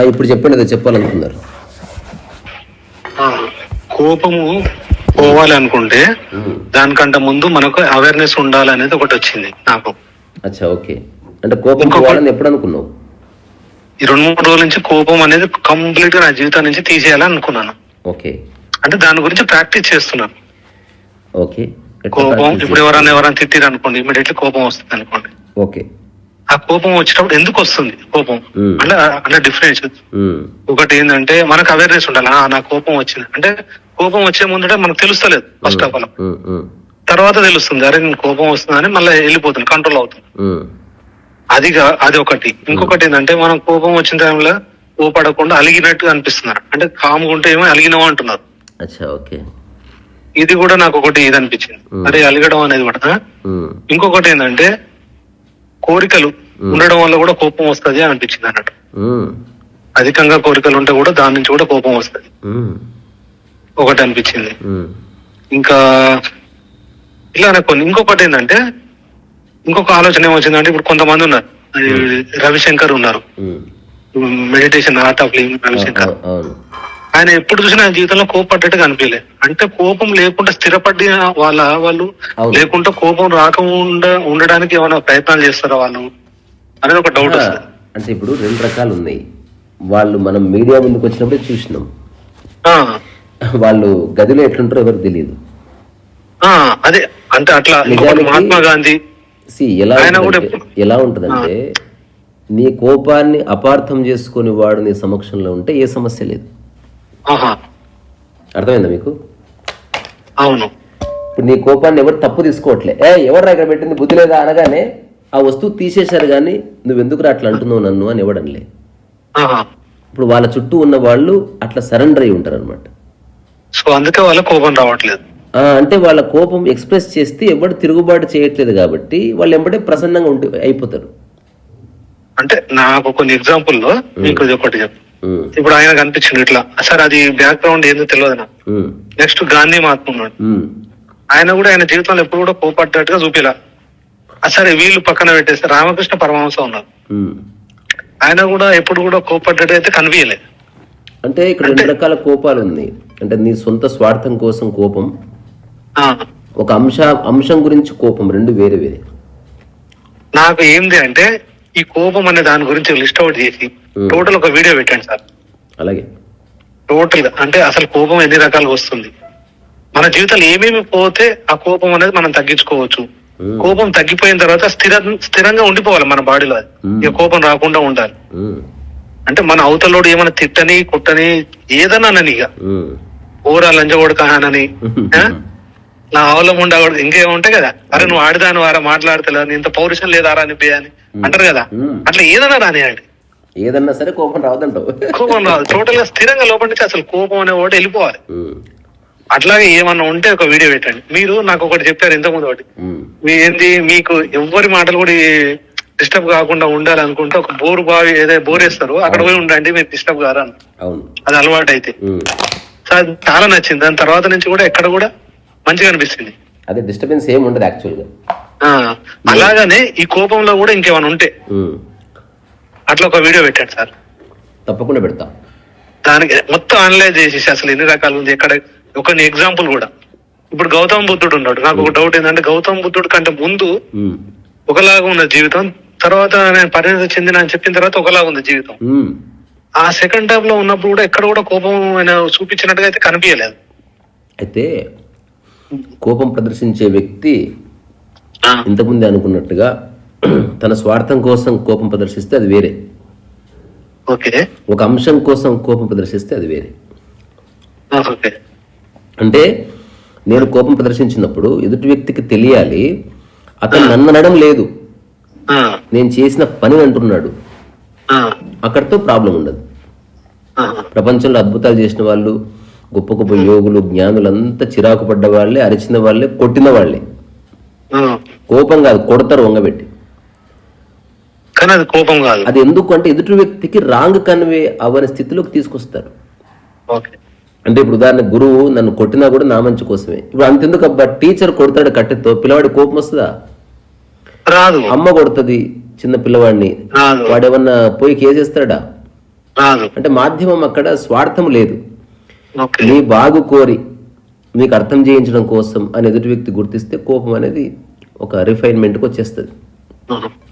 ఇప్పుడు చెప్పండి, అదే చెప్పాలనుకున్నారు. కోపము పోవాలి అనుకుంటే దానికంటే ముందు మనకు అవేర్నెస్ ఉండాలనేది ఒకటి వచ్చింది నాకు. అచ్చా, ఓకే. అంటే కోపం పోవాలని ఎప్పుడు అనుకున్నావు? ఈ 2-3 రోజుల నుంచి కోపం అనేది కంప్లీట్ గా నా జీవితం నుంచి తీసేయాలని అనుకున్నాను. ఓకే. అంటే దాని గురించి ప్రాక్టీస్ చేస్తున్నాను. ఓకే. కోపం ఇప్పుడు ఎవరైనా తిట్టిరు అనుకోండి, ఇమీడియట్లీ కోపం వస్తుంది అనుకోండి. ఓకే. ఆ కోపం వచ్చేటప్పుడు ఎందుకు వస్తుంది కోపం అంటే డిఫరెన్స్ ఒకటి ఏంటంటే మనకు అవేర్నెస్ ఉండాలి. నా కోపం వచ్చింది అంటే కోపం వచ్చే ముందంటే మనకు తెలుస్తలేదు ఫస్ట్ ఆఫ్ ఆల్, తర్వాత తెలుస్తుంది అరే నేను కోపం వస్తుందని మళ్ళీ వెళ్ళిపోతుంది, కంట్రోల్ అవుతుంది. అది ఒకటి. ఇంకొకటి ఏంటంటే మనం కోపం వచ్చిన టైంలో కోపడకుండా అలిగినట్టు అనిపిస్తున్నారు, అంటే కాముగా ఉంటే ఏమో అలిగినవా అంటున్నారు. ఇది కూడా నాకు ఒకటి ఇది అనిపించింది, అరే అలిగడం అనేది కూడా. ఇంకొకటి ఏంటంటే కోరికలు ఉండడం వల్ల కూడా కోపం వస్తుంది అనిపించింది అన్నట్టు. అధికంగా కోరికలు ఉంటే కూడా దాని నుంచి కూడా కోపం వస్తుంది ఒకటి అనిపించింది. ఇంకా ఇలానే కొన్ని. ఇంకొకటి ఏంటంటే ఇంకొక ఆలోచన ఏమొచ్చిందంటే ఇప్పుడు కొంతమంది ఉన్నారు, రవిశంకర్ ఉన్నారు, meditation art of living Ravishankar. ఆయన ఎప్పుడు చూసినా ఆయన జీవితంలో కోపపడ్డట్టుగా అనిపించలేదు. అంటే కోపం లేకుండా స్థిరపడిన వాళ్ళు లేకుంటే కోపం రాకుండా ఉండడానికి ఏమైనా ప్రయత్నాలు చేస్తారా వాళ్ళు అనేది ఒక డౌట్ వస్తుంది. అంటే ఇప్పుడు 2 రకాలు ఉన్నాయి. వాళ్ళు మనం మీడియా ముందుకు వచ్చినప్పుడే చూసినాం, వాళ్ళు గదిలో ఎట్లుంటారో ఎవరికి తెలియదు. అదే అంటే అట్లా మహాత్మా గాంధీ ఎలా ఉంటదంటే నీ కోపాన్ని అపార్థం చేసుకుని వాడు నీ సమక్షంలో ఉంటే ఏ సమస్య లేదు. అర్థమైందా మీకు? అవును. ఇప్పుడు నీ కోపాన్ని ఎవరు తప్పు తీసుకోవట్లే, ఎవరు ఇక్కడ పెట్టింది బుద్ధి లేదా అనగానే ఆ వస్తువు తీసేశారు, కానీ నువ్వెందుకు అట్లా అంటున్నావు నన్ను అని ఎవడనలే. ఇప్పుడు వాళ్ళ చుట్టూ ఉన్న వాళ్ళు అట్లా సరెండర్ అయి ఉంటారు అనమాట. సో అందుకే వాళ్ళ కోపం రావట్లేదు. అంటే వాళ్ళ కోపం ఎక్స్ప్రెస్ చేస్తే ఎవరు తిరుగుబాటు చేయట్లేదు కాబట్టి వాళ్ళు ఎంబడే ప్రసన్నంగా అయిపోతారు. అంటే నాకు కొన్ని ఎగ్జాంపుల్ లో మీకు ఒకటి చెప్పు. ఇప్పుడు ఆయన కనిపించింది ఇట్లా, సార్ అది బ్యాక్గ్రౌండ్ ఏందో తెలియదు నాకు. నెక్స్ట్ గాంధీ మహాత్మ ఉన్నాడు, ఆయన కూడా ఆయన జీవితంలో ఎప్పుడు కూడా కోపడ్డట్టుగా చూపిలా. సరే వీళ్ళు పక్కన పెట్టేస్తే రామకృష్ణ పరమహంస ఉన్నారు, ఆయన కూడా ఎప్పుడు కూడా కోపడ్డట్టు అయితే కనిపించలేదు. అంటే ఇక్కడ 2 రకాల కోపాలు ఉన్నాయి. అంటే నీ సొంత స్వార్థం కోసం కోపం, ఒక అంశం గురించి కోపం, 2 వేరే వేరే. నాకు ఏంది అంటే ఈ కోపం అనే దాని గురించి లిస్ట్ అవుట్ చేసి టోటల్ ఒక వీడియో పెట్టండి సార్. అలాగే టోటల్ గా అంటే అసలు కోపం ఎన్ని రకాలుగా వస్తుంది, మన జీవితంలో ఏమేమి పోతే ఆ కోపం అనేది మనం తగ్గించుకోవచ్చు. కోపం తగ్గిపోయిన తర్వాత స్థిరంగా ఉండిపోవాలి మన బాడీలో, ఇక కోపం రాకుండా ఉండాలి. అంటే మన అవతలోడు ఏమైనా తిట్టని కొట్టని ఏదన్నా నని ఇక ఊరా లంచగొడకానని నా అవలం ఉండకూడదు ఇంకేముంటాయి కదా, అరే నువ్వు ఆడదాని వారా మాట్లాడతలేదు, ఇంత పౌరుషం లేదారా అని అని అంటారు కదా, అట్లా ఏదన్నా రానియండి, ఏదన్నా సరే కోపం రావద్దంటావు. కోపం రాదు, టోటల్ గా స్థిరంగా లోపల నుంచి అసలు కోపం అనే ఒకటి వెళ్ళిపోవాలి. అట్లాగే ఏమన్నా ఉంటే ఒక వీడియో పెట్టండి. మీరు నాకు ఒకటి చెప్పారు ఇంతకుముందు, ఒకటి ఏంది మీకు ఎవరి మాటలు కూడా డిస్టర్బ్ కాకుండా ఉండాలనుకుంటే ఒక బావి ఏదైతే బోర్ వేస్తారో అక్కడ పోయి ఉండండి, మీరు డిస్టర్బ్ కారా అని. అది అలవాటు అయితే చాలా నచ్చింది. దాని తర్వాత నుంచి కూడా ఎక్కడ కూడా మంచిగా అనిపిస్తుంది, అదే డిస్టర్బెన్స్ ఏమి ఉండదు యాక్చువల్ గా. అలాగనే ఈ కోపంలో కూడా ఇంకేమైనా ఉంటే అట్లా ఒక వీడియో పెట్టండి సార్. తప్పకుండా పెడతా. దానికి మొత్తం అనలైజ్ చేసేసి అసలు ఎన్ని రకాలు ఉంది, ఎక్కడ ఒక ఎగ్జాంపుల్ కూడా. ఇప్పుడు గౌతమ బుద్ధుడు ఉన్నాడు, నాకు ఒక డౌట్ ఏంటంటే గౌతమ బుద్ధుడు కంటే ముందు ఒకలాగా ఉన్న జీవితం, తర్వాత నేను పరిణతి చెందిన అని చెప్పిన తర్వాత ఒకలాగా ఉంది జీవితం. ఆ సెకండ్ హాఫ్ లో ఉన్నప్పుడు కూడా ఎక్కడ కూడా కోపం చూపించినట్టుగా అయితే కనిపించలేదు. అయితే కోపం ప్రదర్శించే వ్యక్తి ఇంతకుముందే అనుకున్నట్టుగా తన స్వార్థం కోసం కోపం ప్రదర్శిస్తే అది వేరే, ఒక అంశం కోసం కోపం ప్రదర్శిస్తే అది వేరే. అంటే నేను కోపం ప్రదర్శించినప్పుడు ఎదుటి వ్యక్తికి తెలియాలి అతను నన్ను అనడం లేదు, నేను చేసిన పని అంటున్నాడు, అక్కడితో ప్రాబ్లం ఉండదు. ప్రపంచంలో అద్భుతాలు చేసిన వాళ్ళు, గొప్ప గొప్ప యోగులు, జ్ఞానులంతా చిరాకు పడ్డ వాళ్ళే, అరిచిన వాళ్ళే, కొట్టిన వాళ్ళే. కోపం కాదు, కొడతారు వంగబెట్టి. కానీ అది కోపం కాదు. అది ఎందుకు అంటే ఎదుటి వ్యక్తికి రాంగ్ కన్వే అవ్వని స్థితిలోకి తీసుకొస్తారు. అంటే ఇప్పుడు ఉదాహరణ గురువు నన్ను కొట్టినా కూడా నా మంచి కోసమే. ఇప్పుడు అంతెందుకు అబ్బా, టీచర్ కొడతాడు కట్టెతో, పిల్లవాడి కోపం వస్తుందా? రాదు. అమ్మ కొడుతుంది చిన్న పిల్లవాడిని, వాడేమన్నా పోయి కేసేస్తాడా? రాదు. అంటే మాధ్యమం అక్కడ స్వార్థం లేదు. ఓకే. నీ బాగు కోరి మీకు అర్థం చేయించడం కోసం అని ఎదుటి వ్యక్తి గుర్తిస్తే కోపం అనేది ఒక రిఫైన్మెంట్కి వచ్చేస్తుంది.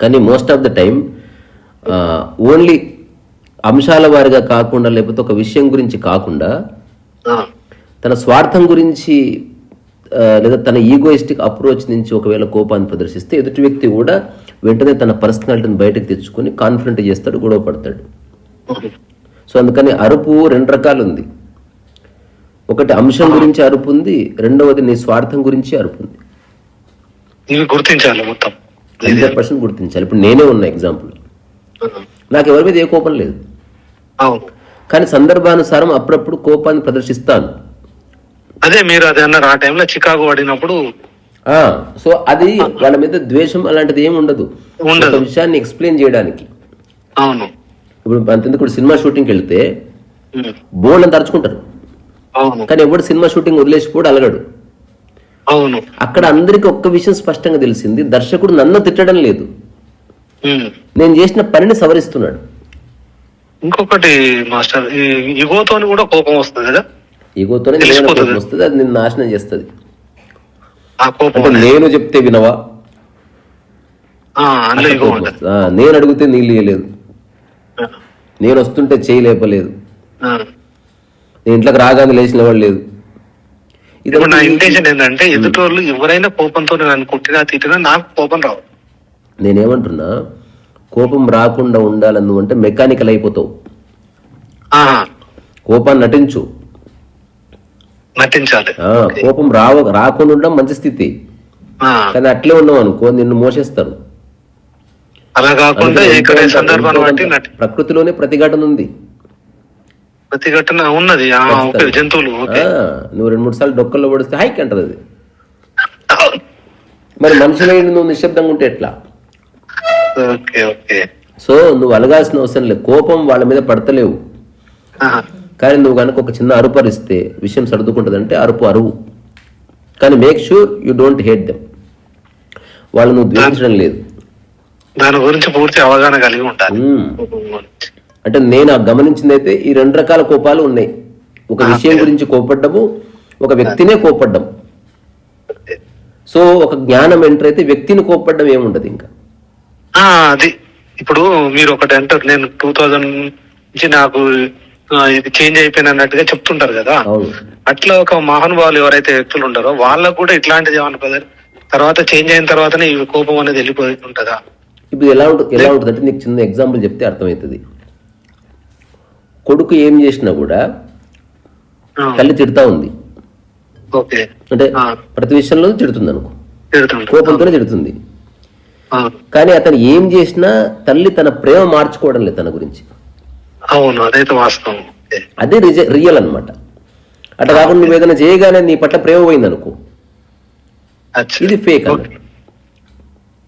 కానీ most of the time only అంశాల వారిగా కాకుండా, లేకపోతే ఒక విషయం గురించి కాకుండా తన స్వార్థం గురించి లేదా తన ఈగోయిస్టిక్ అప్రోచ్ నుంచి ఒకవేళ కోపాన్ని ప్రదర్శిస్తే ఎదుటి వ్యక్తి కూడా వెంటనే తన పర్సనాలిటీని బయటకు తెచ్చుకొని కాన్ఫిడెంట్ చేస్తాడు, గొడవ పడతాడు. సో అందుకని అరుపు 2 రకాలు ఉంది. ఒకటి అంశం గురించి అరుపు ఉంది, రెండవది నీ స్వార్థం గురించి అరుపు ఉంది. ఇవి గుర్తించాలి, మొత్తం 100% గుర్తించాలి. ఇప్పుడు నేనే ఉన్నా ఎగ్జాంపుల్, నాకు ఎవరి మీద ఏ కోపం లేదు, కానీ సందర్భానుసారం అప్పుడప్పుడు కోపాన్ని ప్రదర్శిస్తాను. అదే మీరు అది అన్నారు, ఆ టైంలో చికాకు పడినప్పుడు. సో అది వాళ్ళ మీద ద్వేషం అలాంటిది ఏమి ఉండదు, ఒక విషయాన్ని ఎక్స్ప్లెయిన్ చేయడానికి. అవును. ఇప్పుడు అంతెందుకు సినిమా షూటింగ్కి వెళ్తే బోల్డ్ తరుచుకుంటారు, కానీ ఎవడు సినిమా షూటింగ్ వదిలేసిపోడు, అలగడు. అవును. అక్కడ అందరికి ఒక్క విషయం స్పష్టంగా తెలిసింది, దర్శకుడు నన్ను తిట్టడం లేదు, నేను చేసిన పనిని సవరిస్తున్నాడు. ఇంకొకటి మాస్టర్, ఈగోతో కూడా కోపం వస్తుంది కదా. ఈగోతోనే కోపం వస్తుంది, అది నిన్ను నాశనం చేస్తుంది. అంటే నేను చెప్తే వినవా, నేను అడిగితే నీళ్ళు ఇయ్యలేదు, నేను వస్తుంటే చేయి లేపలేదు, నేను ఇంట్లోకి రాగానే లేచిన వాళ్ళు లేదు. ఇది నా ఇంటెన్షన్ ఏంటంటే ఎదుటోళ్ళు ఎవరైనా కోపంతో నన్ను కొట్టినా తిట్టినా నాకు కోపం రావు. నేనేమంటున్నా, కోపం రాకుండా ఉండాలను అంటే మెకానికల్ అయిపోతావు. కోపాన్ని నటించాలి. కోపం రాకుండా ఉండడం మంచి స్థితి, కానీ అట్లే ఉన్నావు అనుకో నిన్ను మోసేస్తారు. అలా కాకుండా ప్రకృతిలోనే ప్రతిఘటన ఉంది, ప్రతిఘటన ఉన్నది. జంతువులు నువ్వు 2-3 సార్లు డొక్కల్లో పడిస్తే హైక్ అంటది అది. మరి మనుషులు నువ్వు నిశ్శబ్దంగా ఉంటే ఎట్లా? సో నువ్వు అలగాల్సిన అవసరం లేదు, కోపం వాళ్ళ మీద పడతలేవు, కానీ నువ్వు కనుక ఒక చిన్న అరుపరిస్తే విషయం సర్దుకుంటుంది. అంటే అరువు, కానీ make sure you don't hate them. వాళ్ళు నువ్వు ద్వేషించడం లేదు, దాని గురించి పూర్తి అవగాహన కలిగి ఉంటాను. అంటే నేను గమనించింది అయితే ఈ 2 రకాల కోపాలు ఉన్నాయి. ఒక విషయం గురించి కోపడ్డము, ఒక వ్యక్తినే కోపడ్డం. సో ఒక జ్ఞానం ఎంటర్ అయితే వ్యక్తిని కోపడ్డం ఏముండదు ఇంకా. అది ఇప్పుడు మీరు ఒకటి అంటారు, నేను 2000 నుంచి నాకు ఇది చేంజ్ అయిపోయిన అన్నట్టుగా చెప్తుంటారు కదా. అట్లా ఒక మహానుభావులు ఎవరైతే వ్యక్తులు ఉంటారో వాళ్ళకు కూడా ఇట్లాంటిది ఏమన్నా తర్వాత చేంజ్ అయిన తర్వాతనే ఈ కోపం అనేది వెళ్ళిపోయి ఉంటుందా? ఇప్పుడు ఎలా ఉంటుంది అంటే నీకు చిన్న ఎగ్జాంపుల్ చెప్తే అర్థమవుతుంది. కొడుకు ఏం చేసినా కూడా తల్లి తిడతా ఉంది, అంటే ప్రతి విషయంలో తిడుతుంది అనుకో, కోపంతోనే తిడుతుంది. కానీ అతను ఏం చేసినా తల్లి తన ప్రేమ మార్చుకోవడం లేదు తన గురించి. అవును, అదైతే వాస్తవం. అదే రియల్ అన్నమాట. అట్లా కాకుండా నువ్వు ఏదైనా చేయగానే నీ పట్ల ప్రేమ పోయింది అనుకో, ఇది ఫేక్.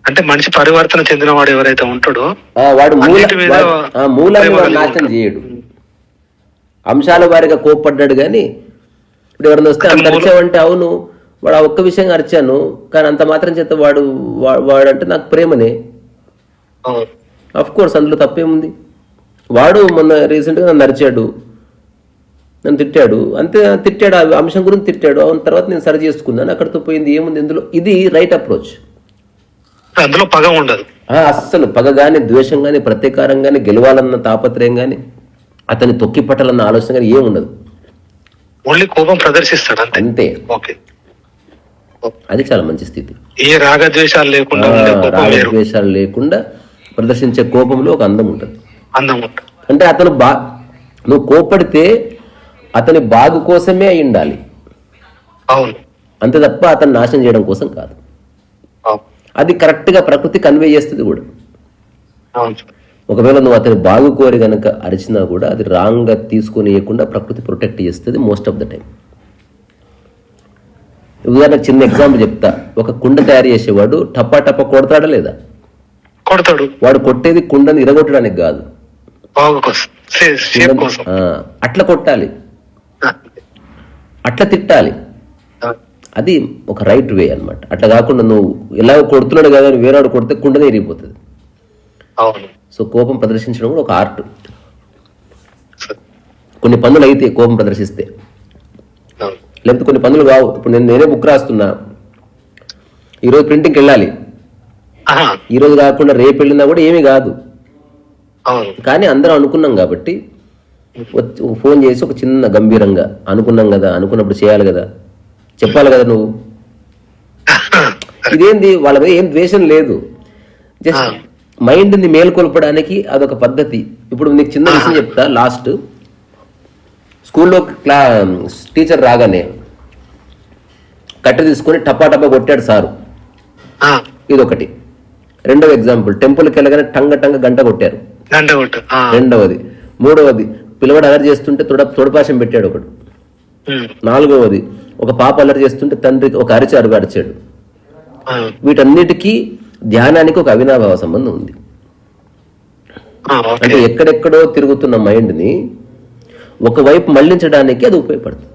అంటే మనిషి పరివర్తన చెందిన వాడు ఎవరైతే ఉంటాడో వాడు మూలాన్ని నాశనం చేయడు, అంశాల వారిగా కోప్పడ్డాడు. కానీ ఇప్పుడు ఎవరైనా వస్తే అంత అరిచావంటే అవును వాడు ఆ ఒక్క విషయంగా అరిచాను, కానీ అంత మాత్రం చేత వాడంటే నాకు ప్రేమనే. అఫ్ కోర్స్ అందులో తప్పేముంది. వాడు మొన్న రీసెంట్గా నన్ను అరిచాడు, నన్ను తిట్టాడు, అంతే తిట్టాడు, ఆ అంశం గురించి తిట్టాడు, అవును తర్వాత నేను సరి చేసుకున్నాను, అక్కడితో పోయింది ఏముంది ఇందులో. ఇది రైట్ అప్రోచ్. అందులో పగ ఉండదు అస్సలు. పగ కానీ ద్వేషం కానీ ప్రతీకారం కానీ గెలవాలన్న తాపత్రయం కానీ అతని తొక్కి పట్టాలన్న ఆలోచన కానీ ఏముండదు. ఓన్లీ కోపం ప్రదర్శిస్తాడు అంతే. అది చాలా మంచి స్థితి. ఏ రాగద్వేషాలు లేకుండా ప్రదర్శించే కోపంలో ఒక అందం ఉంటుంది. అంటే అతను నువ్వు కోపడితే అతని బాగు కోసమే అయి ఉండాలి, అంతే తప్ప అతను నాశనం చేయడం కోసం కాదు. అది కరెక్ట్ గా ప్రకృతి కన్వే చేస్తుంది కూడా. ఒకవేళ నువ్వు అతని బాగు కోరి కనుక అరిచినా కూడా అది రాంగ్ గా తీసుకొని వేయకుండా ప్రకృతి ప్రొటెక్ట్ చేస్తుంది మోస్ట్ ఆఫ్ ద టైం. ఉదాహరణకు చిన్న ఎగ్జాంపుల్ చెప్తా. ఒక కుండ తయారు చేసేవాడు టప్పా టప్పా కొడతాడా లేదా? కొడతాడు. వాడు కొట్టేది కుండని ఇరగొట్టడానికి కాదు, అట్లా కొట్టాలి, అట్లా తిట్టాలి. అది ఒక రైట్ వే అన్నమాట. అట్లా కాకుండా నువ్వు ఎలా కొడుతున్నాడు కదా అని వేరేవాడు కొడితే కుండనే ఇరిగిపోతుంది. సో కోపం ప్రదర్శించడం కూడా ఒక ఆర్ట్. కొన్ని పనులు అయితే కోపం ప్రదర్శిస్తే, అవును. లేకపోతే కొన్ని పనులు కావు. ఇప్పుడు నేనే బుక్ రాస్తున్నా, ఈరోజు ప్రింటింగ్కి వెళ్ళాలి, ఆహా, ఈరోజు కాకుండా రేపు వెళ్ళినా కూడా ఏమీ కాదు. అవును. కానీ అందరం అనుకున్నాం కాబట్టి ఫోన్ చేసి ఒక చిన్న గంభీరంగా అనుకున్నాం కదా, అనుకున్నప్పుడు చేయాలి కదా, చెప్పాలి కదా నువ్వు. ఇదేంది, వాళ్ళ మీద ఏం ద్వేషం లేదు, జస్ట్ మైండ్ని మేల్కొల్పడానికి అదొక పద్ధతి. ఇప్పుడు నీకు చిన్న విషయం చెప్తా. లాస్ట్ స్కూల్లో టీచర్ రాగానే కట్టె తీసుకొని టపా టపా కొట్టాడు సారు, ఆ, ఇదొకటి. రెండవ ఎగ్జాంపుల్, టెంపుల్కి వెళ్ళగానే టంగ టంగ గంట కొట్టారు, గంట కొట్టు. ఆ, రెండవది. మూడవది, పిల్లవాడు అలర్ట్ చేస్తుంటే తొడపాశం పెట్టాడు ఒకడు. ఉమ్, నాలుగవది, ఒక పాప అలర్ట్ చేస్తుంటే తండ్రికి ఒక అరిచారు అరిచాడు. ఆ, వీటన్నిటికీ ధ్యానానికి ఒక అవినాభావ సంబంధం ఉంది. ఆ, ఓకే. అంటే ఎక్కడెక్కడో తిరుగుతున్న మైండ్ని ఒకవైపు మళ్లించడానికి అది ఉపయోగపడుతుంది.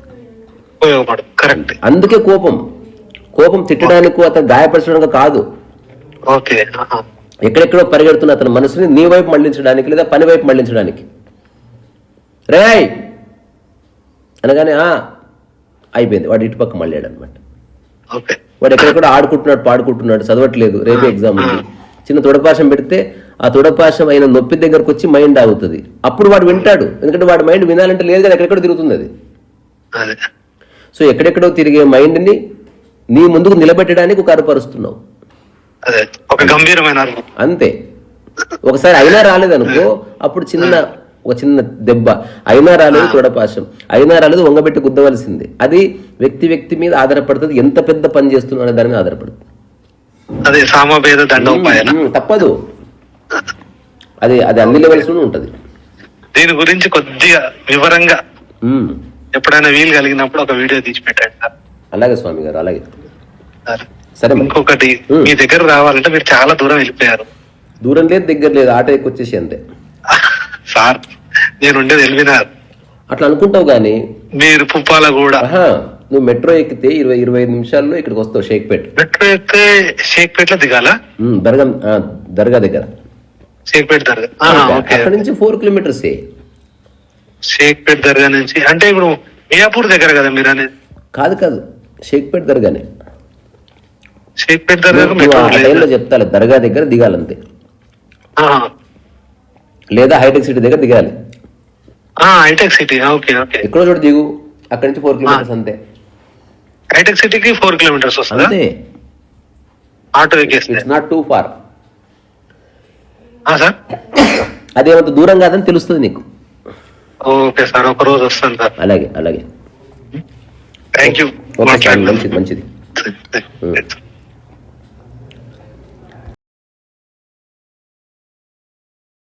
ఉపయోగపడు. కరెక్ట్. అందుకే కోపం తిట్టడానికి, అతను గాయపరచడానికి కాదు. ఓకే. ఆహా. ఎక్కడెక్కడో పరిగెడుతున్న అతని మనసుని నీ వైపు మళ్లించడానికి లేదా పని వైపు మళ్లించడానికి. రేయ్ అనగానే అయిపోయింది, వాడు ఇటు పక్క మళ్ళాడు అనమాట. ఓకే. వాడు ఎక్కడెక్కడ ఆడుకుంటున్నాడు, పాడుకుంటున్నాడు, చదవట్లేదు, రేపే ఎగ్జామ్ ఉంది. చిన్న తొడపాశం పెడితే ఆ తొడపాశం అయిన నొప్పి దగ్గరకు వచ్చి మైండ్ ఆగుతుంది. అప్పుడు వాడు వింటాడు, ఎందుకంటే వాడి మైండ్ వినాలంటే లేదు కదా, ఎక్కడెక్కడ తిరుగుతుంది అది. అదే. సో ఎక్కడెక్కడో తిరిగే మైండ్ని నీ ముందుకు నిలబెట్టడానికి ఒక అరుపరుస్తున్నావు, అదే ఒక గంభీరమైన అర్థం. అంతే. ఒకసారి అయినా రాలేదనుకో, అప్పుడు ఒక చిన్న దెబ్బ, అయినా రాలేదు తొడపాశం, అయినా రాలేదు వంగబెట్టి గుద్దవలసింది. అది వ్యక్తి మీద ఆధారపడుతుంది, ఎంత పెద్ద పని చేస్తున్నావు అనే దాని మీద ఆధారపడుతుంది. అదే సామభేద దండోపాయన. తప్పదు, అది అన్ని లెవెల్స్ లోనూ ఉంటది. దీని గురించి కొద్దిగా వివరంగా ఎప్పుడైనా వీలు కలిగినప్పుడు ఒక వీడియో తీసి పెట్టండి సార్. అలాగే స్వామి గారు, అలాగే. సార్, సరే మరి. ఇంకొకటి, మీ దగ్గర రావాలంటే మీరు చాలా దూరం వెళ్ళిపోయారు. దూరం లేదు, దగ్గర లేదు, ఆటో ఎక్కి వచ్చేసి అంతే. సార్, నేను ఉండేది ఎల్బినార్. అట్లా అనుకుంటావు కానీ మీరు పుప్పాల కూడా. నువ్వు మెట్రో ఎక్కితే 20-25 నిమిషాల్లో ఇక్కడికి వస్తావు, షేక్పేట్. మెట్రో ఎక్కితే షేక్పేట్ లో దిగాల? దర్గా దగ్గర, షేక్పేట్ దర్గా. అక్కడ నుంచి 4 కిలోమీటర్స్. షేక్పేట్ దర్గా నుంచి అంటే ఇప్పుడు మియాపూర్ దగ్గర కదా మీరు అనేది? కాదు, షేక్పేట్ దర్గానే. షేక్పేట్ దర్గా చెప్తాను, దర్గా దగ్గర దిగాలంతే, లేదా హైటెక్ సిటీ దగ్గర దిగాలి. హైటెక్ సిటీ. ఓకే. ఎక్కడో చోటు దిగు, అక్కడి నుంచి 4 కిలోమీటర్స్ అంతే. హైటెక్ సిటీకి 4 కిలోమీటర్స్ వస్తుంది అంతే, ఆటో ఎక్కేస్తే. It's not too far. Sir, అదేమంత దూరం కాదని తెలుస్తుంది నీకు. ఓకే సార్, ఒక రోజు వస్తాను సార్. అలాగే. Thank you. మంచిది.